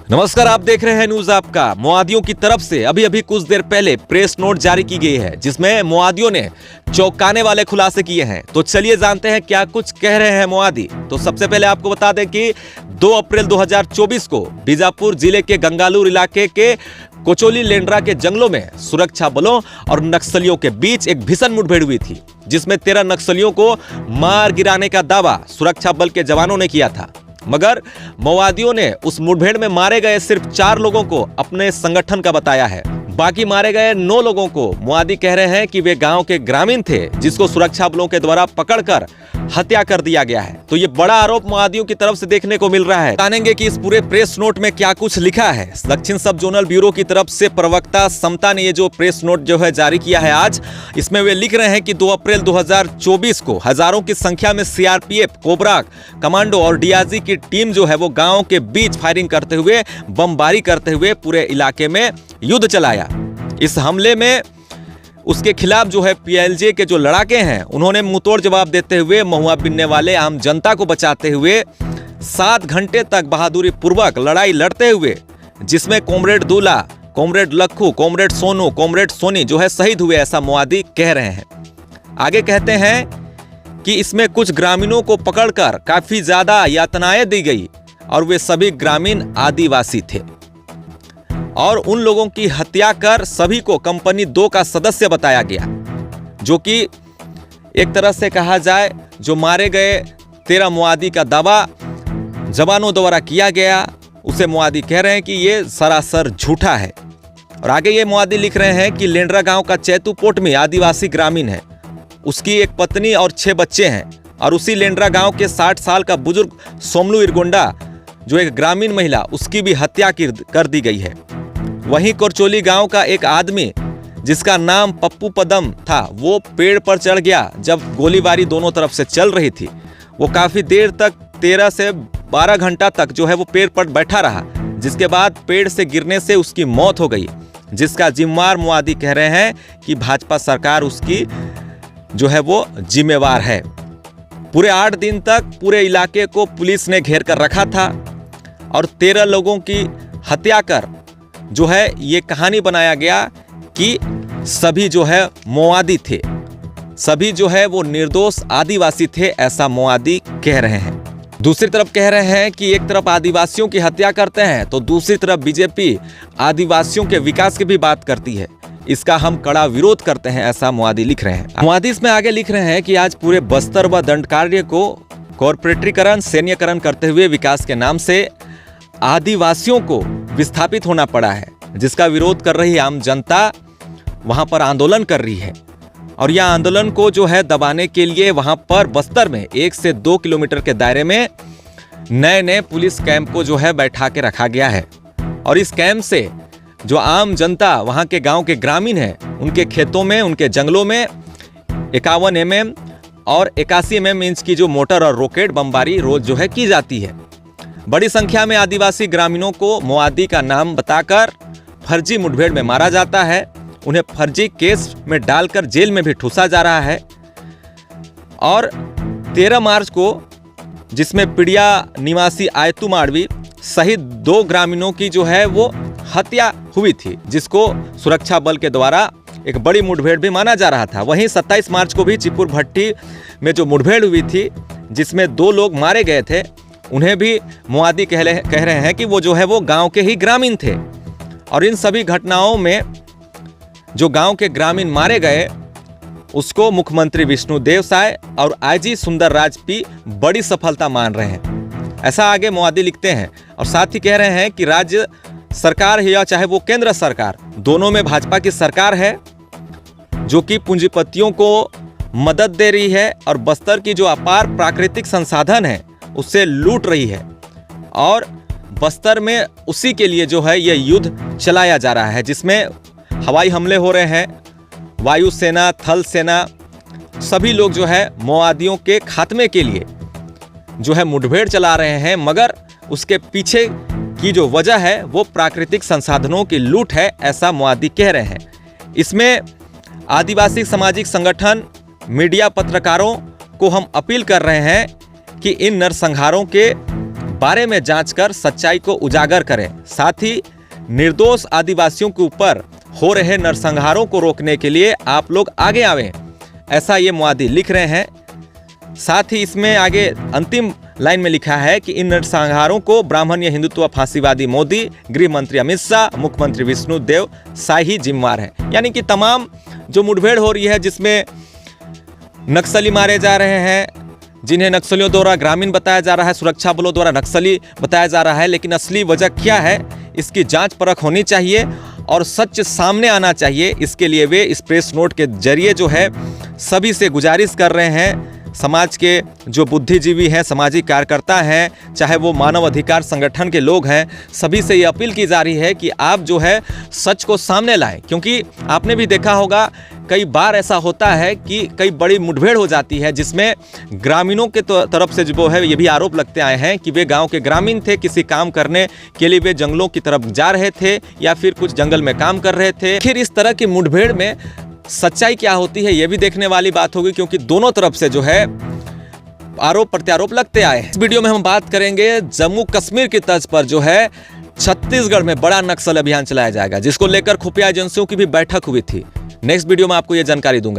नमस्कार, आप देख रहे हैं न्यूज आपका। माओवादियों की तरफ से अभी अभी कुछ देर पहले प्रेस नोट जारी की गई है, जिसमें माओवादियों ने चौंकाने वाले खुलासे किए हैं। तो चलिए जानते हैं क्या कुछ कह रहे हैं माओवादी। तो सबसे पहले आपको बता दें कि 2 अप्रैल 2024 को बीजापुर जिले के गंगालूर इलाके के कोचोली लेंड्रा के जंगलों में सुरक्षा बलों और नक्सलियों के बीच एक भीषण मुठभेड़ हुई थी, जिसमें 13 नक्सलियों को मार गिराने का दावा सुरक्षा बल के जवानों ने किया था। मगर माओवादियों ने उस मुठभेड़ में मारे गए सिर्फ 4 लोगों को अपने संगठन का बताया है। बाकी मारे गए 9 लोगों को माओवादी कह रहे हैं कि वे गांव के ग्रामीण थे, जिसको सुरक्षा बलों के द्वारा पकड़कर हत्या कर दिया गया है। तो ये बड़ा आरोप माओवादियों की तरफ से देखने को मिल रहा है। जानेंगे कि इस पूरे प्रेस नोट में क्या कुछ लिखा है। दक्षिण सब जोनल ब्यूरो की तरफ से प्रवक्ता समता ने ये जो प्रेस नोट जो है जारी किया है आज, इसमें वे लिख रहे हैं कि 2 अप्रैल 2024 को हजारों की संख्या में सीआरपीएफ, कोबरा कमांडो और डीआरजी की टीम जो है वो गांव के बीच फायरिंग करते हुए, बमबारी करते हुए पूरे इलाके में युद्ध चलाया। इस हमले में उसके खिलाफ जो है पीएलजे के जो लड़ाके हैं, उन्होंने मुंहतोड़ जवाब देते हुए महुआ बिनने वाले आम जनता को बचाते हुए 7 घंटे तक बहादुरी पूर्वक लड़ाई लड़ते हुए, जिसमें comrade Dulha, comrade Lakhu, comrade Sonu, comrade Soni जो है शहीद हुए, ऐसा माओवादी कह रहे हैं। आगे कहते हैं कि इसमें कुछ ग्रामीणों को पकड़कर काफी ज्यादा यातनाएं दी गई और वे सभी ग्रामीण आदिवासी थे और उन लोगों की हत्या कर सभी को कंपनी 2 का सदस्य बताया गया, जो कि एक तरह से कहा जाए जो मारे गए 13 माओवादी का दावा जवानों द्वारा किया गया, उसे माओवादी कह रहे हैं कि ये सरासर झूठा है। और आगे ये माओवादी लिख रहे हैं कि लेंड्रा गांव का चैतू पोटमी आदिवासी ग्रामीण है, उसकी एक पत्नी और 6 बच्चे हैं और उसी लेंड्रा गांव के 60 साल का बुजुर्ग सोमलू इरगोंडा जो एक ग्रामीण महिला, उसकी भी हत्या कर दी गई है। वहीं कोचोली गांव का एक आदमी जिसका नाम पप्पू पदम था, वो पेड़ पर चढ़ गया जब गोलीबारी दोनों तरफ से चल रही थी। वो काफी देर तक 13 से 12 घंटा तक जो है वो पेड़ पर बैठा रहा, जिसके बाद पेड़ से गिरने से उसकी मौत हो गई, जिसका जिम्मेवार माओवादी कह रहे हैं कि भाजपा सरकार उसकी जो है वो जिम्मेवार है। पूरे 8 दिन तक पूरे इलाके को पुलिस ने घेर कर रखा था और 13 लोगों की हत्या कर जो है ये कहानी बनाया गया कि सभी जो है माओवादी थे, सभी जो है वो निर्दोष आदिवासी थे, ऐसा माओवादी कह रहे हैं। दूसरी तरफ कह रहे हैं कि एक तरफ आदिवासियों की हत्या करते हैं तो दूसरी तरफ बीजेपी आदिवासियों के विकास की भी बात करती है। इसका हम कड़ा विरोध करते हैं, ऐसा माओवादी लिख रहे हैं। माओवादी इसमें आगे लिख रहे हैं कि आज पूरे बस्तर व दंड कार्य को कॉर्पोरेटीकरण, सैन्यकरण करते हुए विकास के नाम से आदिवासियों को विस्थापित होना पड़ा है, जिसका विरोध कर रही आम जनता वहां पर आंदोलन कर रही है। और यह आंदोलन को जो है दबाने के लिए वहां पर बस्तर में 1 से 2 किलोमीटर के दायरे में नए पुलिस कैंप को जो है बैठा के रखा गया है। और इस कैंप से जो आम जनता वहां के गांव के ग्रामीण हैं, उनके खेतों में, उनके जंगलों में 51 mm और 81 mm इंच की जो मोटर और रॉकेट बमबारी रोज जो है की जाती है। बड़ी संख्या में आदिवासी ग्रामीणों को माओवादी का नाम बताकर फर्जी मुठभेड़ में मारा जाता है, उन्हें फर्जी केस में डालकर जेल में भी ठूसा जा रहा है। और 13 मार्च को जिसमें पिड़िया निवासी आयतू माड़वी सहित 2 ग्रामीणों की जो है वो हत्या हुई थी, जिसको सुरक्षा बल के द्वारा एक बड़ी मुठभेड़ भी माना जा रहा था। वहीं 27 मार्च को भी चिपुर भट्टी में जो मुठभेड़ हुई थी, जिसमें 2 लोग मारे गए थे, उन्हें भी माओवादी कह रहे हैं कि वो जो है वो गांव के ही ग्रामीण थे। और इन सभी घटनाओं में जो गांव के ग्रामीण मारे गए, उसको मुख्यमंत्री विष्णुदेव साय और आईजी सुंदरराज भी बड़ी सफलता मान रहे हैं, ऐसा आगे माओवादी लिखते हैं। और साथ ही कह रहे हैं कि राज्य सरकार है या चाहे वो केंद्र सरकार, दोनों में भाजपा की सरकार है, जो कि पूंजीपतियों को मदद दे रही है और बस्तर की जो अपार प्राकृतिक संसाधन है उससे लूट रही है। और बस्तर में उसी के लिए जो है यह युद्ध चलाया जा रहा है, जिसमें हवाई हमले हो रहे हैं, वायुसेना, थल सेना, सभी लोग जो है माओवादियों के खात्मे के लिए जो है मुठभेड़ चला रहे हैं। मगर उसके पीछे की जो वजह है वो प्राकृतिक संसाधनों की लूट है, ऐसा माओवादी कह रहे हैं। इसमें आदिवासी सामाजिक संगठन, मीडिया, पत्रकारों को हम अपील कर रहे हैं कि इन नरसंहारों के बारे में जांच कर सच्चाई को उजागर करें। साथ ही निर्दोष आदिवासियों के ऊपर हो रहे नरसंहारों को रोकने के लिए आप लोग आगे आवें, ऐसा ये मोआदी लिख रहे हैं। साथ ही इसमें आगे अंतिम लाइन में लिखा है कि इन नरसंहारों को ब्राह्मण्य हिंदुत्व फांसीवादी मोदी, गृह मंत्री अमित शाह, मुख्यमंत्री विष्णुदेव साय ही जिम्मेवार है। यानी कि तमाम जो मुठभेड़ हो रही है जिसमें नक्सली मारे जा रहे हैं, जिन्हें नक्सलियों द्वारा ग्रामीण बताया जा रहा है, सुरक्षा बलों द्वारा नक्सली बताया जा रहा है, लेकिन असली वजह क्या है इसकी जांच परख होनी चाहिए और सच सामने आना चाहिए। इसके लिए वे इस प्रेस नोट के जरिए जो है सभी से गुजारिश कर रहे हैं, समाज के जो बुद्धिजीवी हैं, सामाजिक कार्यकर्ता हैं, चाहे वो मानव अधिकार संगठन के लोग हैं, सभी से ये अपील की जा रही है कि आप जो है सच को सामने लाएं। क्योंकि आपने भी देखा होगा कई बार ऐसा होता है कि कई बड़ी मुठभेड़ हो जाती है जिसमें ग्रामीणों के तरफ से जो है ये भी आरोप लगते आए हैं कि वे गांव के ग्रामीण थे, किसी काम करने के लिए वे जंगलों की तरफ जा रहे थे या फिर कुछ जंगल में काम कर रहे थे। फिर इस तरह की मुठभेड़ में सच्चाई क्या होती है ये भी देखने वाली बात होगी, क्योंकि दोनों तरफ से जो है आरोप प्रत्यारोप लगते आए। इस वीडियो में हम बात करेंगे जम्मू कश्मीर की तर्ज पर जो है छत्तीसगढ़ में बड़ा नक्सल अभियान चलाया जाएगा, जिसको लेकर खुफिया एजेंसियों की भी बैठक हुई थी। नेक्स्ट वीडियो में आपको ये जानकारी दूंगा।